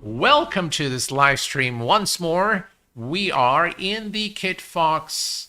Welcome to this live stream once more. We are in the KitFox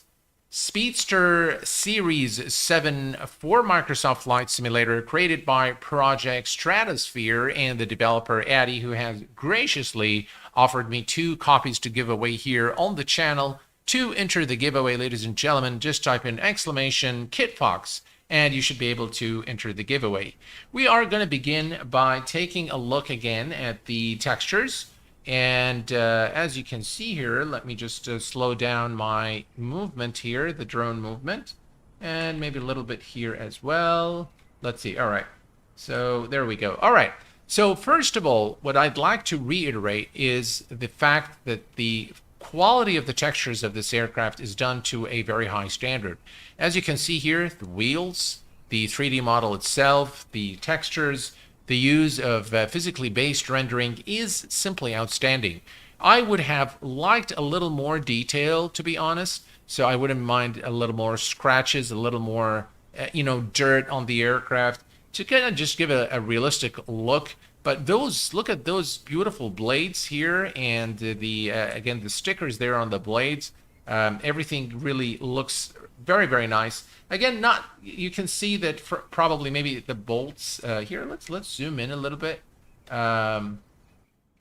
Speedster Series 7 for Microsoft Flight Simulator, created by Project Stratosphere and the developer Addy, who has graciously offered me 2 copies to give away here on the channel. To enter the giveaway, ladies and gentlemen, just type in exclamation KitFox and you should be able to enter the giveaway. We are going to begin by taking a look again at the textures. And as you can see here, let me just slow down my movement here, the drone movement, and maybe a little bit here as well. Let's see. All right. So there we go. All right. So first of all, what I'd like to reiterate is the fact that the quality of the textures of this aircraft is done to a very high standard. As you can see here, the wheels, the 3D model itself, the textures, the use of physically based rendering is simply outstanding. I would have liked a little more detail, to be honest, so I wouldn't mind a little more scratches, a little more, dirt on the aircraft to kind of just give a realistic look. But look at those beautiful blades here, and again, the stickers there on the blades. Everything really looks very, very nice. Again, you can see that probably maybe the bolts here. Let's zoom in a little bit.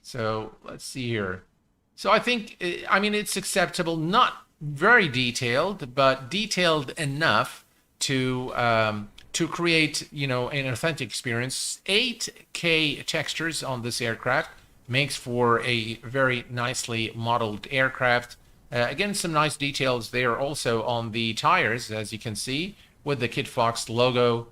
So let's see here. So I think, it's acceptable. Not very detailed, but detailed enough to create, an authentic experience. 8K textures on this aircraft makes for a very nicely modeled aircraft. Again, some nice details there also on the tires, as you can see, with the KitFox logo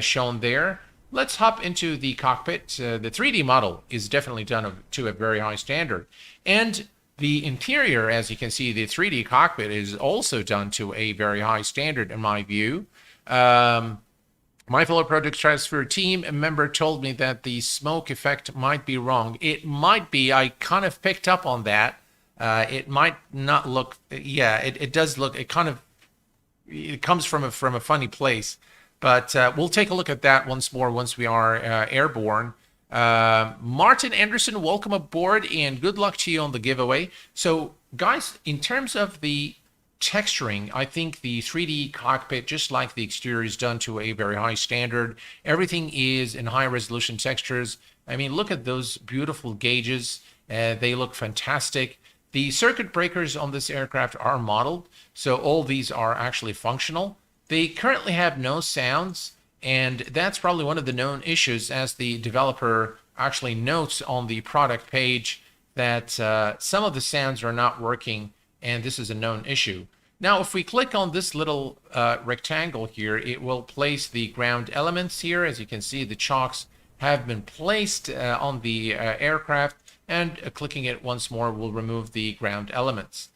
shown there. Let's hop into the cockpit. The 3D model is definitely done to a very high standard. And the interior, as you can see, the 3D cockpit is also done to a very high standard, in my view. My fellow Project Stratosphere team member told me that the smoke effect might be wrong. It might be. I kind of picked up on that. It might not look. Yeah, it does look. It comes from a funny place. But we'll take a look at that once more once we are airborne. Martin Anderson, welcome aboard and good luck to you on the giveaway. So, guys, in terms of the texturing, I think the 3D cockpit, just like the exterior, is done to a very high standard. Everything is in high resolution textures. Look at those beautiful gauges. They look fantastic. The circuit breakers on this aircraft are modeled, so all these are actually functional. They currently have no sounds, and that's probably one of the known issues, as the developer actually notes on the product page that some of the sounds are not working, and this is a known issue. Now, if we click on this little rectangle here, it will place the ground elements here. As you can see, the chocks have been placed on the aircraft, and clicking it once more will remove the ground elements.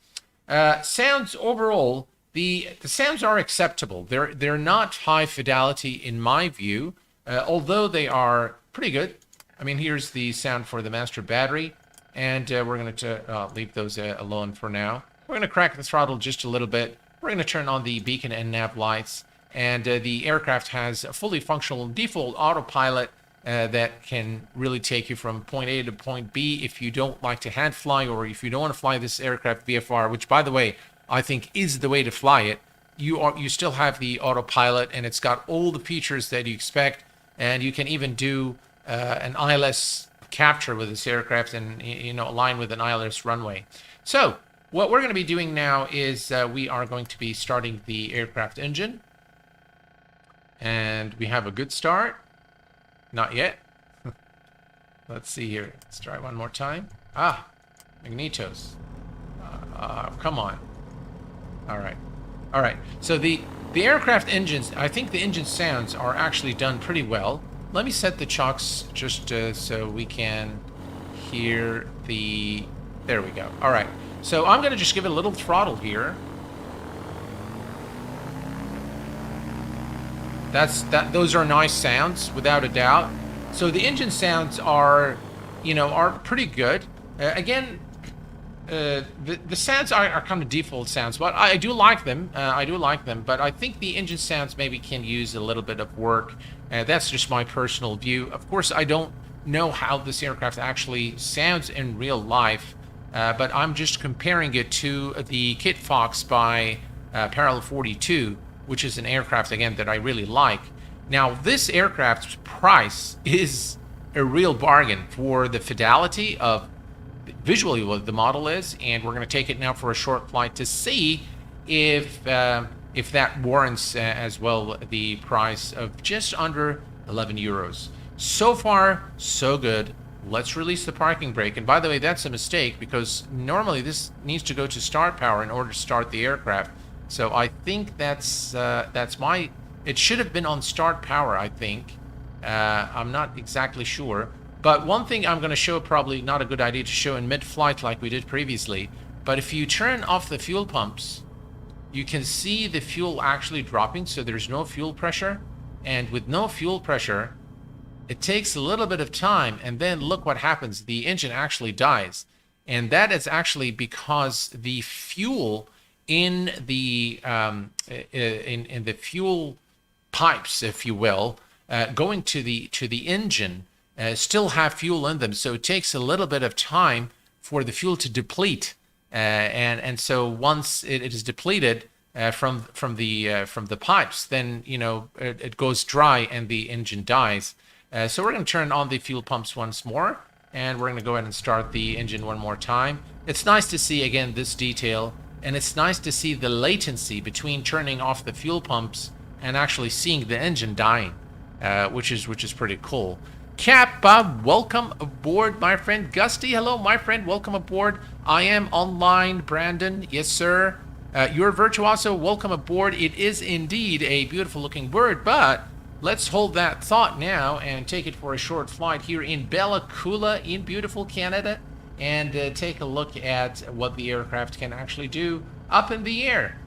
Sounds overall, the sounds are acceptable. They're not high fidelity in my view, although they are pretty good. Here's the sound for the master battery, and we're going to leave those alone for now. We're going to crack the throttle just a little bit. We're going to turn on the beacon and nav lights, and the aircraft has a fully functional default autopilot that can really take you from point A to point B if you don't like to hand fly, or if you don't want to fly this aircraft VFR, which, by the way, I think is the way to fly it. You still have the autopilot, and it's got all the features that you expect, and you can even do an ILS capture with this aircraft and align with an ILS runway. So what we're going to be doing now is we are going to be starting the aircraft engine, and we have a good start. Not yet. Let's see here. Let's try one more time. Magnetos. Come on. All right. So the aircraft engines, I think the engine sounds are actually done pretty well. Let me set the chocks just so we can hear the... There we go. All right. So I'm going to just give it a little throttle here. Those are nice sounds, without a doubt. So the engine sounds are pretty good. Again, the sounds are kind of default sounds, but I do like them. But I think the engine sounds maybe can use a little bit of work. That's just my personal view. Of course, I don't know how this aircraft actually sounds in real life, but I'm just comparing it to the KitFox by Parallel 42, which is an aircraft, again, that I really like. Now, this aircraft's price is a real bargain for the fidelity of visually what the model is, and we're going to take it now for a short flight to see if that warrants as well the price of just under 11 euros. So far, so good. Let's release the parking brake. And by the way, that's a mistake because normally this needs to go to start power in order to start the aircraft. So I think that's my. It should have been on start power, I think. I'm not exactly sure. But one thing I'm going to show, probably not a good idea to show in mid-flight like we did previously. But if you turn off the fuel pumps, you can see the fuel actually dropping, so there's no fuel pressure. And with no fuel pressure, it takes a little bit of time, and then look what happens. The engine actually dies. And that is actually because the fuel in the in the fuel pipes, if you will, going to the engine, still have fuel in them. So it takes a little bit of time for the fuel to deplete, and so once it is depleted from the pipes, then it goes dry and the engine dies. So we're going to turn on the fuel pumps once more, and we're going to go ahead and start the engine one more time. It's nice to see again this detail, and it's nice to see the latency between turning off the fuel pumps and actually seeing the engine dying, which is pretty cool. Cap, welcome aboard, my friend. Gusty, hello, my friend. Welcome aboard. I am online, Brandon. Yes, sir. You're Virtuoso. Welcome aboard. It is indeed a beautiful looking bird, but let's hold that thought now and take it for a short flight here in Bella Coola in beautiful Canada, and take a look at what the aircraft can actually do up in the air.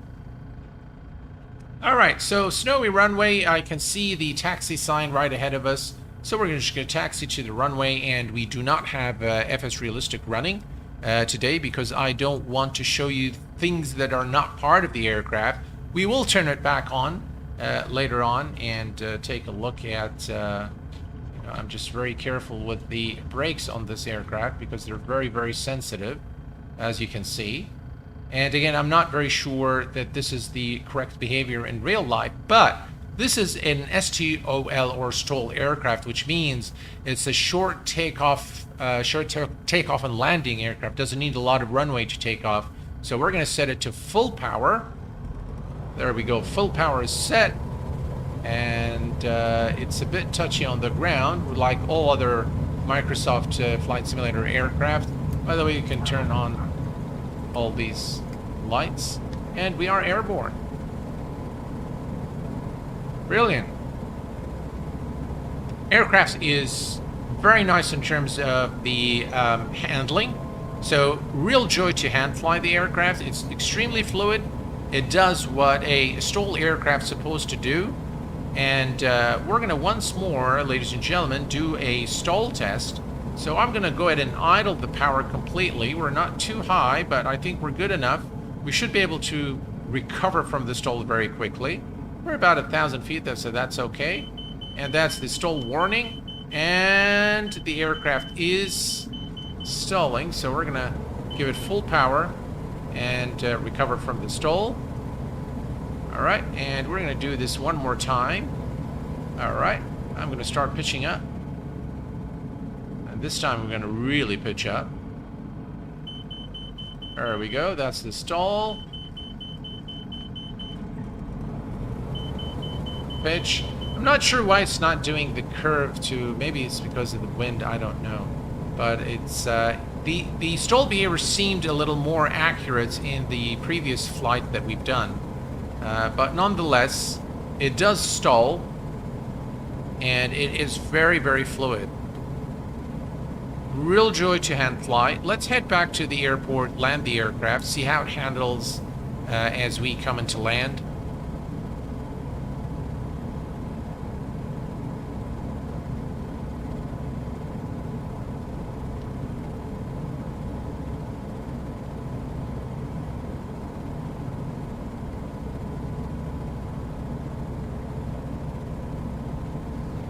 All right, so snowy runway. I can see the taxi sign right ahead of us. So we're just going to taxi to the runway, and we do not have FS Realistic running today because I don't want to show you things that are not part of the aircraft. We will turn it back on later on and take a look at, I'm just very careful with the brakes on this aircraft because they're very, very sensitive, as you can see. And again, I'm not very sure that this is the correct behavior in real life, but this is an STOL or STOL aircraft, which means it's a short takeoff and landing aircraft. Doesn't need a lot of runway to take off. So we're going to set it to full power. There we go. Full power is set. And it's a bit touchy on the ground, like all other Microsoft Flight Simulator aircraft. By the way, you can turn on all these lights. And we are airborne. Brilliant. Aircraft is very nice in terms of the handling. So real joy to hand fly the aircraft. It's extremely fluid. It does what a STOL aircraft's supposed to do. And we're going to once more, ladies and gentlemen, do a stall test. So I'm going to go ahead and idle the power completely. We're not too high, but I think we're good enough. We should be able to recover from the stall very quickly. We're about 1,000 feet, so that's okay. And that's the stall warning. And the aircraft is stalling, so we're going to give it full power and recover from the stall. All right, and we're going to do this one more time. All right, I'm going to start pitching up. And this time we're going to really pitch up. There we go, that's the stall. Pitch. I'm not sure why it's not doing the curve to, maybe it's because of the wind, I don't know. But it's, the stall behavior seemed a little more accurate in the previous flight that we've done. But nonetheless, it does stall, and it is very, very fluid. Real joy to hand fly. Let's head back to the airport, land the aircraft, see how it handles as we come into land.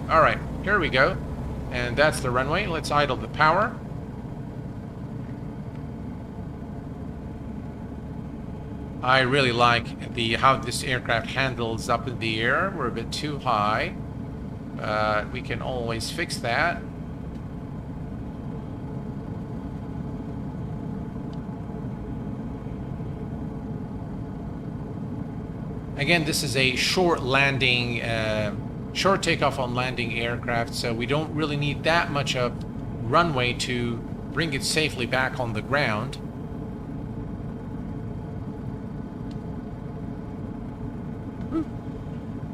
All right, here we go. And that's the runway. Let's idle the power. I really like how this aircraft handles up in the air. We're a bit too high. We can always fix that. Again, this is a short landing, short takeoff on landing aircraft, so we don't really need that much of runway to bring it safely back on the ground.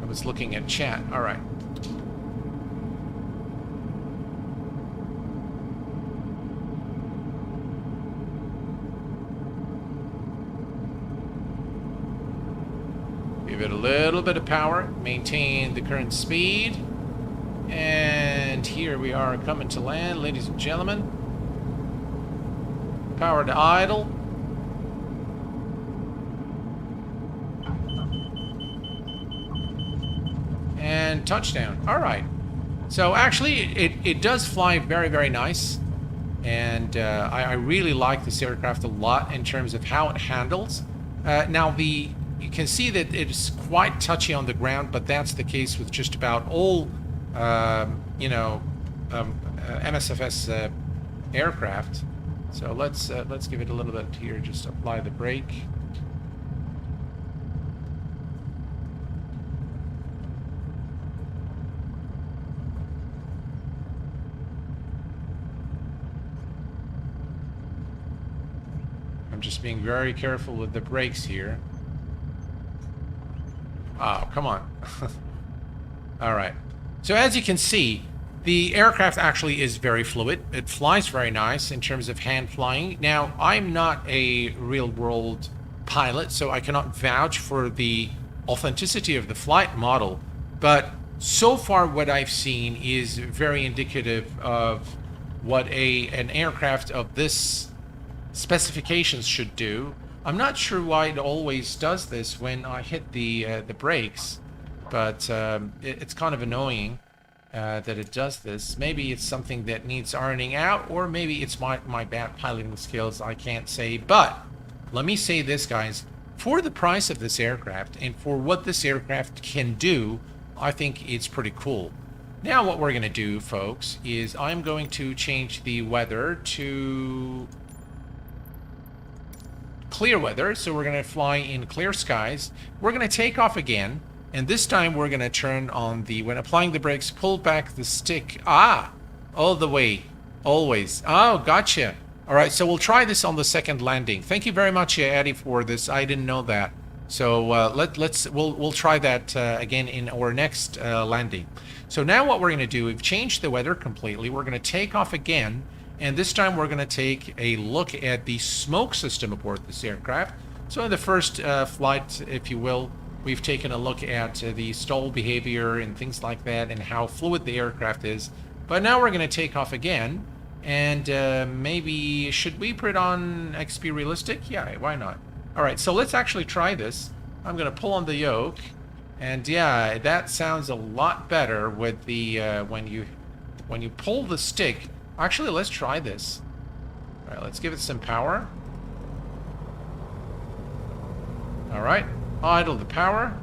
I was looking at chat. All right. Give it a little bit of power, maintain the current speed, and here we are coming to land, ladies and gentlemen. Power to idle. And touchdown. All right. So actually, it does fly very, very nice, and I really like this aircraft a lot in terms of how it handles. Now you can see that it's quite touchy on the ground, but that's the case with just about all, MSFS aircraft. So let's give it a little bit here. Just apply the brake. I'm just being very careful with the brakes here. Oh, come on. All right. So as you can see, the aircraft actually is very fluid. It flies very nice in terms of hand flying. Now, I'm not a real-world pilot, so I cannot vouch for the authenticity of the flight model. But so far, what I've seen is very indicative of what an aircraft of this specifications should do. I'm not sure why it always does this when I hit the brakes, but it's kind of annoying that it does this. Maybe it's something that needs ironing out, or maybe it's my bad piloting skills. I can't say, but let me say this, guys. For the price of this aircraft and for what this aircraft can do, I think it's pretty cool. Now what we're going to do, folks, is I'm going to change the weather to clear weather, so we're going to fly in clear skies. We're going to take off again, and this time we're going to turn on when applying the brakes, pull back the stick. All the way, always. Oh, gotcha. All right, so we'll try this on the second landing. Thank you very much, Eddie, for this. I didn't know that. So we'll try that again in our next landing. So now what we're going to do, we've changed the weather completely. We're going to take off again. And this time we're going to take a look at the smoke system aboard this aircraft. So in the first flight, if you will, we've taken a look at the stall behavior and things like that and how fluid the aircraft is. But now we're going to take off again. And maybe, should we put it on XP Realistic? Yeah, why not? All right, so let's actually try this. I'm going to pull on the yoke. And yeah, that sounds a lot better with the when you pull the stick. Actually, let's try this. All right, let's give it some power. All right, idle the power.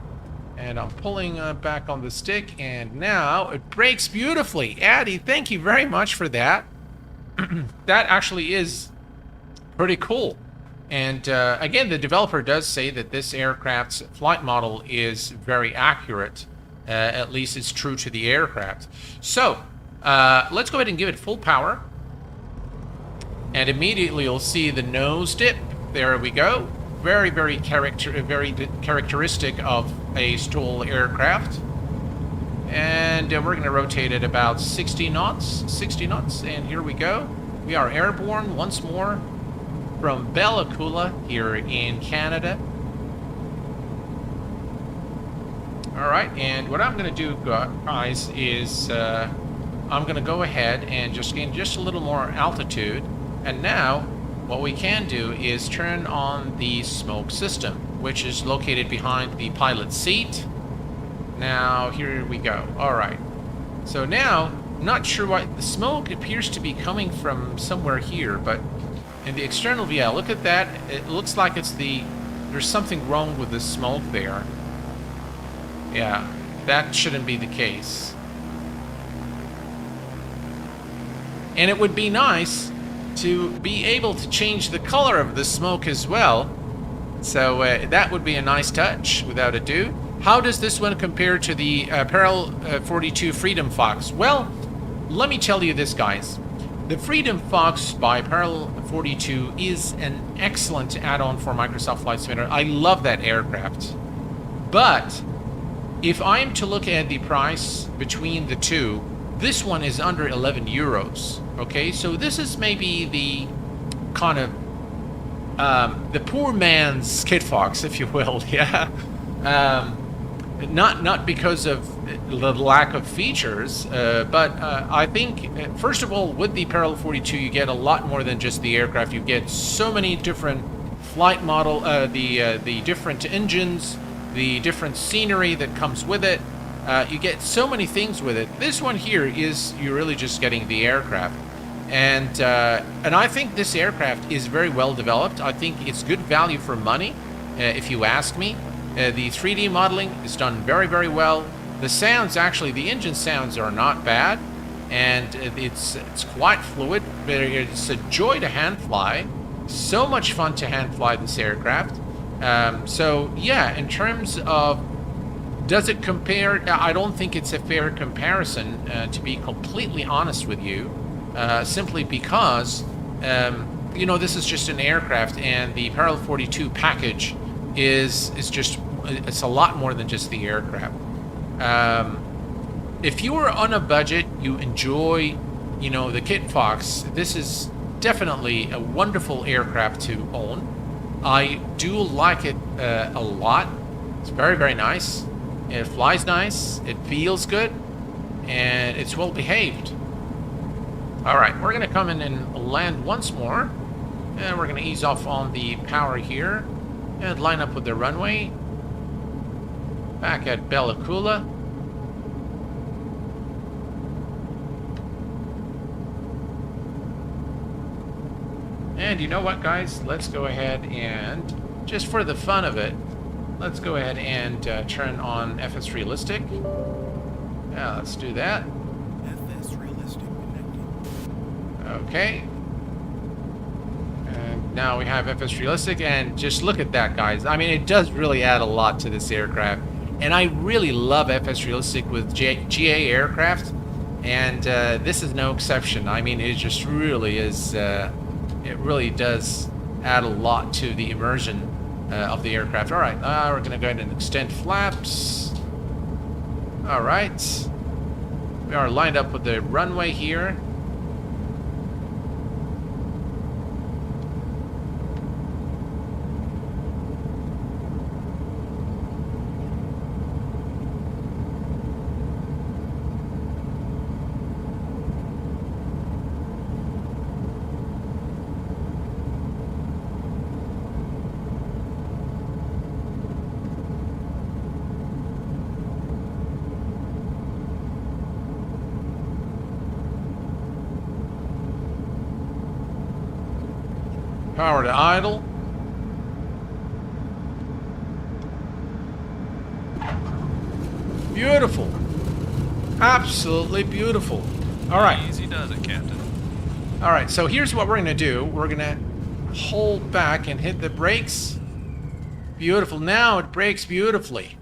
And I'm pulling back on the stick, and now it brakes beautifully. Addy, thank you very much for that. That actually is pretty cool. And again, the developer does say that this aircraft's flight model is very accurate. At least it's true to the aircraft. So let's go ahead and give it full power. And immediately you'll see the nose dip. There we go. Very, very characteristic of a STOL aircraft. And we're going to rotate it about 60 knots. 60 knots. And here we go. We are airborne once more from Bella Coola here in Canada. All right. And what I'm going to do, guys, is I'm going to go ahead and just gain just a little more altitude. And now what we can do is turn on the smoke system, which is located behind the pilot's seat. Now, here we go. All right. So now Not sure why. The smoke appears to be coming from somewhere here, but in the external view, look at that. It looks like it's there's something wrong with the smoke there. Yeah, that shouldn't be the case. And it would be nice to be able to change the color of the smoke as well. So that would be a nice touch, without ado. How does this one compare to the Peril 42 Freedom Fox? Well, let me tell you this, guys. The Freedom Fox by Peril 42 is an excellent add-on for Microsoft Flight Simulator. I love that aircraft. But if I am to look at the price between the two, this one is under 11 euros. Okay, so this is maybe the kind of the poor man's KitFox, if you will. Yeah. Not because of the lack of features, but I think, first of all, with the Peril 42, you get a lot more than just the aircraft. You get so many different flight model, the different engines, the different scenery that comes with it. You get so many things with it. This one here is you're really just getting the aircraft, and I think this aircraft is very well developed. I think it's good value for money, if you ask me. The 3D modeling is done very, very well. The sounds, actually, the engine sounds are not bad, and it's quite fluid. But it's a joy to hand fly. So much fun to hand fly this aircraft. So yeah, in terms of does it compare, I don't think it's a fair comparison, to be completely honest with you, simply because you know, this is just an aircraft, and the Peril 42 package is just, it's a lot more than just the aircraft. If you are on a budget, you enjoy, you know, the KitFox, this is definitely a wonderful aircraft to own. I do like it a lot. It's very, very nice. It flies nice, it feels good, and it's well behaved. Alright, we're going to come in and land once more, and we're going to ease off on the power here and line up with the runway. Back at Bella Coola. And you know what, guys? Let's go ahead and, just for the fun of it, let's go ahead and turn on FS Realistic. Yeah, let's do that. FS Realistic connected. Okay. And now we have FS Realistic, and just look at that, guys. I mean, it does really add a lot to this aircraft. And I really love FS Realistic with GA aircraft, and this is no exception. I mean, it just really is, it really does add a lot to the immersion of the aircraft. All right, we're going to go ahead and extend flaps. All right. We are lined up with the runway here. Power to idle. Beautiful. Absolutely beautiful. All right. Easy does it, Captain. All right, so here's what we're going to do. We're going to hold back and hit the brakes. Beautiful. Now it brakes beautifully.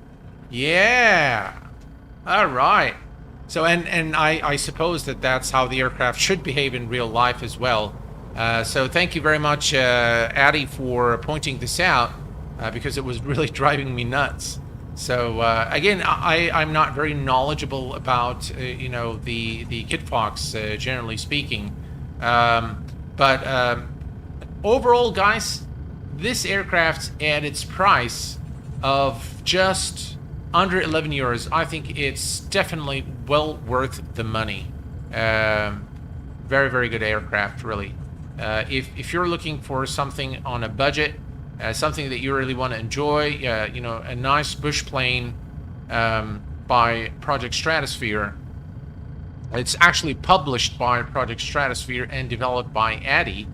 Yeah. All right. So, and I suppose that that's how the aircraft should behave in real life as well. So thank you very much, Addy, for pointing this out, because it was really driving me nuts. So again, I'm not very knowledgeable about you know, the KitFox, generally speaking, but overall, guys, this aircraft at its price of just under 11 euros, I think it's definitely well worth the money. Very, very good aircraft, really. If you're looking for something on a budget, something that you really want to enjoy, you know, a nice bush plane by Project Stratosphere, It's actually published by Project Stratosphere and developed by Addy.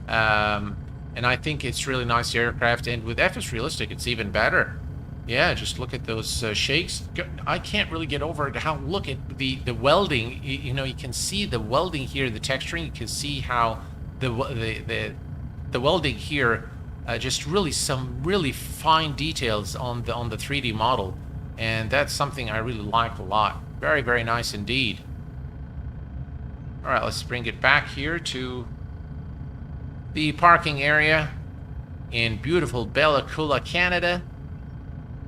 And I think it's really nice aircraft. And with FS Realistic, it's even better. Yeah, just look at those shakes. I can't really get over it. How look at the welding. You know, you can see the welding here, the texturing. You can see how the welding here, just really some really fine details on the 3D model, and that's something I really like a lot. Very, very nice indeed. All right, let's bring it back here to the parking area in beautiful Bella Coola, Canada.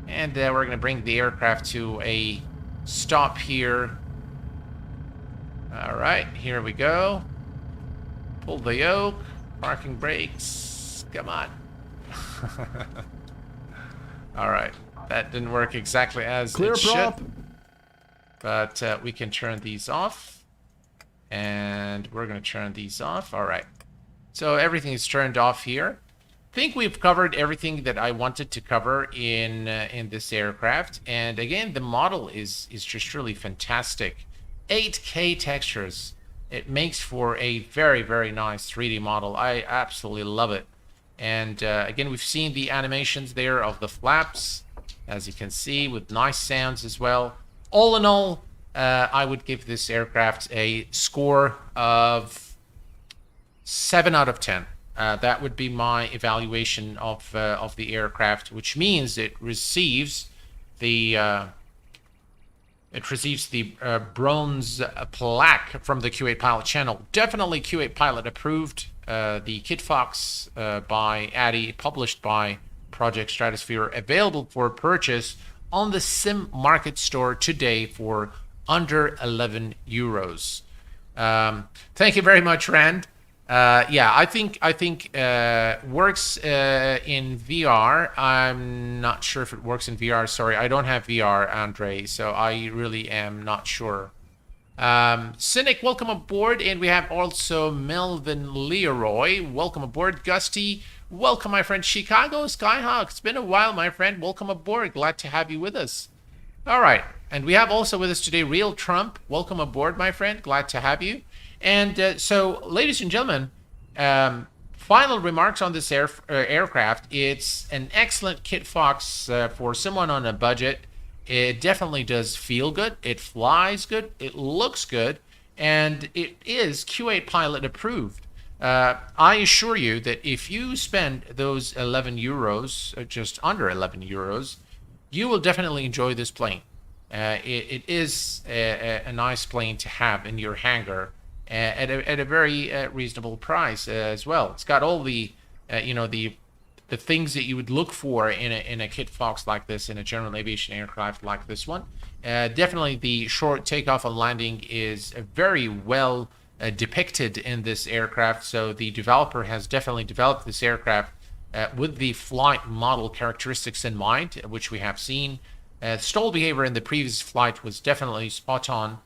And we're going to bring the aircraft to a stop here. All right, here we go. Pull the yoke, parking brakes. Come on. All right, that didn't work exactly as it should. But we can turn these off. And we're going to turn these off. All right. So everything is turned off here. I think we've covered everything that I wanted to cover in this aircraft. And again, the model is just really fantastic. 8K textures. It makes for a very, very nice 3D model. I absolutely love it. And again, we've seen the animations there of the flaps, as you can see, with nice sounds as well. All in all, I would give this aircraft a score of 7 out of 10. That would be my evaluation of the aircraft, which means it receives the bronze plaque from the Q8 Pilot channel. Definitely Q8 Pilot approved. The KitFox by Addy, published by Project Stratosphere, available for purchase on the Sim Market Store today for under 11 euros. Thank you very much, Rand. Yeah, I think works in VR. I'm not sure if it works in VR. Sorry, I don't have VR, Andre, so I really am not sure. Cynic, welcome aboard, and we have also Melvin Leroy. Welcome aboard, Gusty. Welcome, my friend. Chicago Skyhawk. It's been a while, my friend. Welcome aboard. Glad to have you with us. All right. And we have also with us today Real Trump. Welcome aboard, my friend. Glad to have you. And so, ladies and gentlemen, final remarks on this aircraft. It's an excellent KitFox for someone on a budget. It definitely does feel good. It flies good. It looks good. And it is Q8 Pilot approved. I assure you that if you spend those 11 euros, just under 11 euros, you will definitely enjoy this plane. It is a nice plane to have in your hangar at a very reasonable price as well. It's got all the the things that you would look for in a KitFox like this, in a general aviation aircraft like this one. Definitely the short takeoff and landing is very well depicted in this aircraft. So the developer has definitely developed this aircraft with the flight model characteristics in mind, which we have seen. Stall behavior in the previous flight was definitely spot on.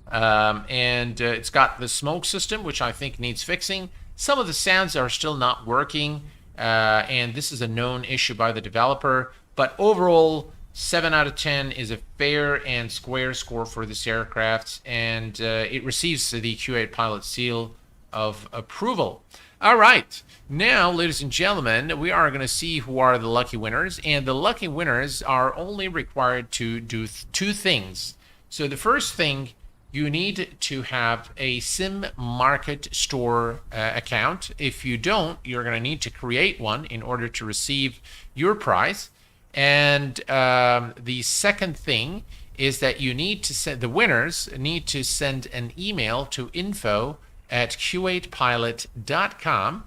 And it's got the smoke system, which I think needs fixing. Some of the sounds are still not working, and this is a known issue by the developer. But overall, 7 out of 10 is a fair and square score for this aircraft, and it receives the Q8 Pilot seal of approval. All right, now, ladies and gentlemen, we are going to see who are the lucky winners, and the lucky winners are only required to do two things. So the first thing, you need to have a Sim Market Store account. If you don't, you're going to need to create one in order to receive your prize. And the second thing is that you need to send, the winners need to send an email to info@q8pilot.com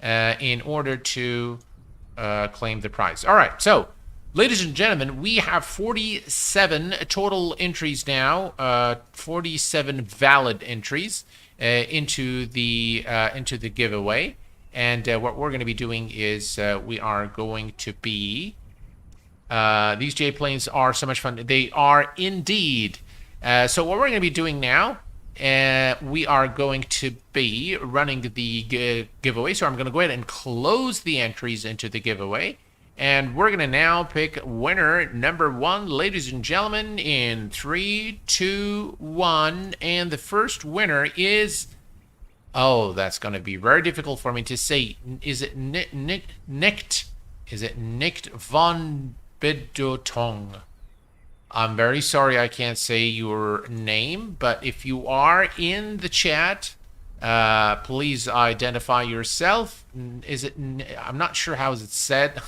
in order to claim the prize. All right, so ladies and gentlemen, we have 47 total entries now, 47 valid entries into the giveaway. And what we're going to be doing is we are going to be these J planes are so much fun. They are indeed. So what we're going to be doing now, we are going to be running the giveaway. So I'm going to go ahead and close the entries into the giveaway. And we're going to now pick winner number 1, ladies and gentlemen, in 3, 2, 1. And the first winner is... Oh, that's going to be very difficult for me to say. Is it Nicked? Is it Nicked von Bidotong? I'm very sorry I can't say your name, but if you are in the chat, please identify yourself. Is it? I'm not sure how is it said.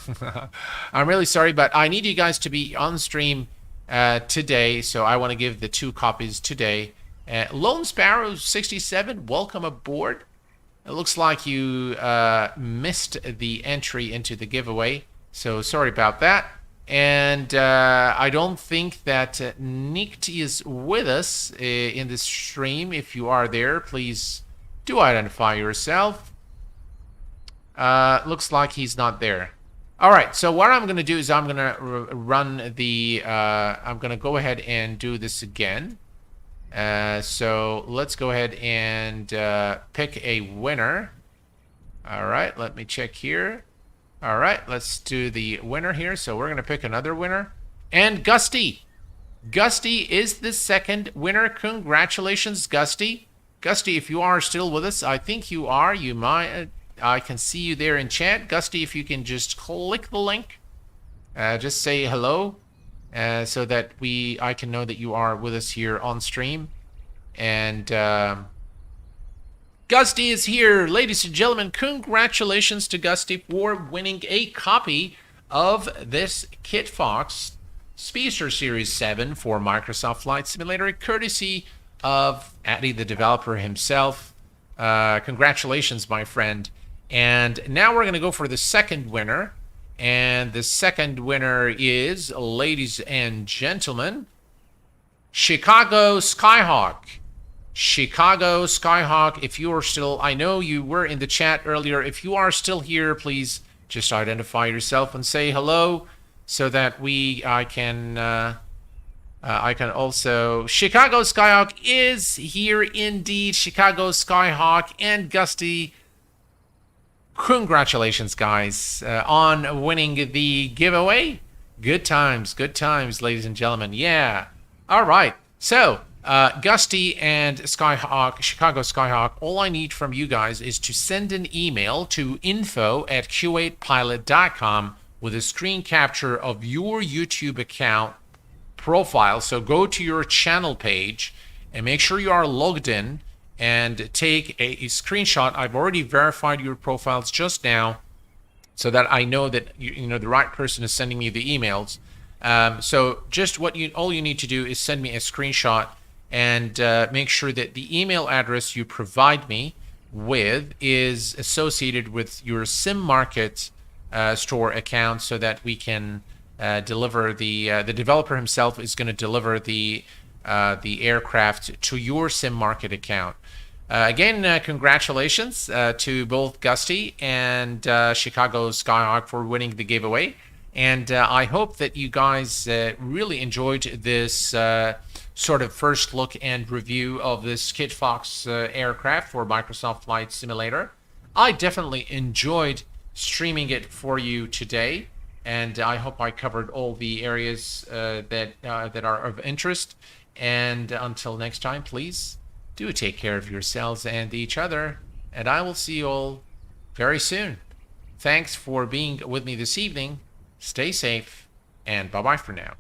I'm really sorry, but I need you guys to be on stream today, so I want to give the 2 copies today. Lone Sparrow 67, welcome aboard. It looks like you missed the entry into the giveaway, so sorry about that. And I don't think that Nick is with us in this stream. If you are there, please do identify yourself. Looks like he's not there. All right, so what I'm going to do is I'm going to run the... I'm going to go ahead and do this again. So let's go ahead and pick a winner. All right, let me check here. All right, let's do the winner here. So we're going to pick another winner. And Gusty. Gusty is the second winner. Congratulations, Gusty. Gusty, if you are still with us, I think you are. You might. I can see you there in chat. Gusty, if you can just click the link. Just say hello. So that I can know that you are with us here on stream. And Gusty is here. Ladies and gentlemen, congratulations to Gusty for winning a copy of this KitFox Speedster Series 7 for Microsoft Flight Simulator, courtesy of Addy, the developer himself. Congratulations, my friend. And now we're going to go for the second winner. And the second winner is, ladies and gentlemen, Chicago Skyhawk. Chicago Skyhawk, if you are still... I know you were in the chat earlier. If you are still here, please just identify yourself and say hello so that I can also... Chicago Skyhawk is here indeed. Chicago Skyhawk and Gusty... Congratulations, guys, on winning the giveaway. Good times, ladies and gentlemen. Yeah. All right. So, Gusty and Skyhawk, Chicago Skyhawk, all I need from you guys is to send an email to info@q8pilot.com with a screen capture of your YouTube account profile. So go to your channel page and make sure you are logged in. And take a screenshot. I've already verified your profiles just now so that I know that you know the right person is sending me the emails. So just all you need to do is send me a screenshot and make sure that the email address you provide me with is associated with your Sim Market store account so that we can deliver the developer himself is going to deliver the aircraft to your Sim Market account. Again, congratulations to both Gusty and Chicago Skyhawk for winning the giveaway. And I hope that you guys really enjoyed this sort of first look and review of this KitFox aircraft for Microsoft Flight Simulator. I definitely enjoyed streaming it for you today. And I hope I covered all the areas that are of interest. And until next time, please do take care of yourselves and each other. And I will see you all very soon. Thanks for being with me this evening. Stay safe, and bye-bye for now.